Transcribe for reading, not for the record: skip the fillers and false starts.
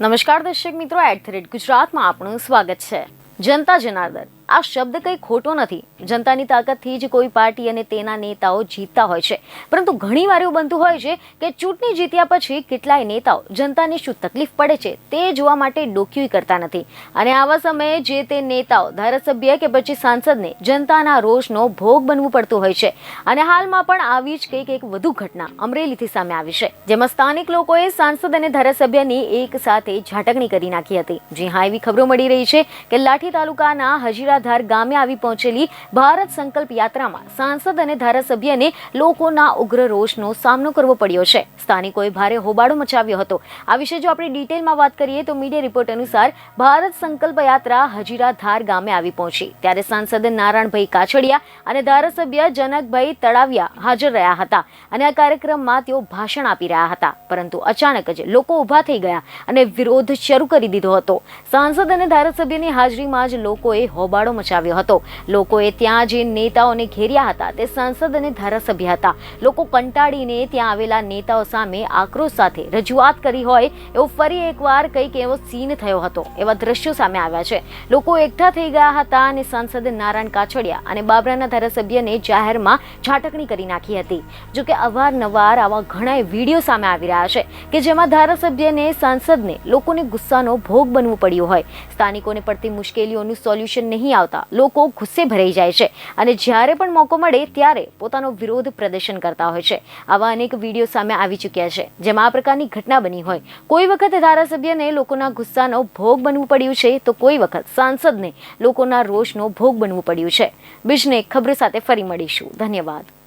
નમસ્કાર દર્શક મિત્રો, @ગુજરાતમાં આપનું સ્વાગત છે। જનતા જનાર્દન આ શબ્દ કંઈ ખોટો નથી। જનતાની તાકાતથી જ કોઈ પાર્ટી અને તેના નેતાઓ જીતતા હોય છે, પરંતુ ઘણીવાર એવું બનતું હોય છે કે ચૂંટણી જીત્યા પછી કેટલાય નેતાઓ જનતાને શું તકલીફ પડે છે તે જોવા માટે ડોક્યુય કરતા નથી, અને આવા સમયે જે તે નેતાઓ, ધારાસભ્ય કે પછી સાંસદને જનતાના રોષનો ભોગ બનવું પડતું હોય છે। અને હાલમાં પણ આવી જ કંઈક એક વધુ ઘટના અમરેલીથી સામે આવી છે, જેમાં સ્થાનિક લોકોએ સાંસદ અને ધારાસભ્યની એક સાથે ઝાટકણી કરી નાખી હતી। જી હા, એવી ખબરો મળી રહી છે કે લાઠી તાલુકાના હજીરાધાર ગામે આવી પહોંચેલી ભારત સંકલ્પ યાત્રામાં સાંસદ અને ધારાસભ્યને લોકોના ઉગ્ર રોષનો સામનો કરવો પડ્યો છે। સ્થાનિકોએ ભારે હોબાળો મચાવ્યો હતો। આ વિશે જો આપણે ડિટેલમાં વાત કરીએ તો મીડિયા રિપોર્ટ અનુસાર ભારત સંકલ્પ યાત્રા હજીરાધાર ગામે આવી પહોંચી ત્યારે સાંસદ નારાયણભાઈ કાછડિયા અને ધારાસભ્ય જનકભાઈ તળાવિયા હાજર રહ્યા હતા, અને આ કાર્યક્રમમાં તેઓ ભાષણ આપી રહ્યા હતા, પરંતુ અચાનક જ લોકો ઊભા થઈ ગયા અને વિરોધ શરૂ કરી દીધો હતો। સાંસદ અને ધારાસભ્યની હાજરીમાં જ લોકોએ હોબાળો મચાવ્યો હતો। લોકોએ ત્યાં જે નેતાઓને ઘેર્યા હતા તે સાંસદ અને ધારાસભ્ય હતા। લોકો કંટાળીને ત્યાં આવેલા નેતાઓ સામે આક્રોશ સાથે રજૂઆત કરી હોય એવો ફરી એકવાર કંઈક એવો સીન થયો હતો, એવા દ્રશ્યો સામે આવ્યા છે। લોકો એકઠા થઈ ગયા હતા અને સાંસદ નારાયણ કાછડિયા અને બાબરાના ધારાસભ્યને જાહેરમાં ઝાટકણી કરી નાખી હતી। જોકે અવારનવાર આવા ઘણા વિડીયો સામે આવી રહ્યા છે કે જેમાં ધારાસભ્યને, સાંસદને લોકોને ગુસ્સાનો ભોગ બનવું પડ્યું હોય। સ્થાનિકોને પડતી મુશ્કેલીઓનું સોલ્યુશન નહીં આવતા લોકો ગુસ્સે ભરાઈ જાય છે અને જ્યારે પણ મોકો મળે ત્યારે પોતાનો વિરોધ પ્રદર્શન કરતા હોય છે। આવા અનેક વિડીયો સામે આવી ચૂક્યા છે જેમાં આ પ્રકારની ઘટના બની હોય। કોઈ વખત ધારાસભ્યને લોકોના ગુસ્સાનો ભોગ બનવું પડ્યું છે તો કોઈ વખત સાંસદને લોકોના રોષનો ભોગ બનવું પડ્યું છે। બીજને ખબર સાથે ફરી મળીશું। ધન્યવાદ।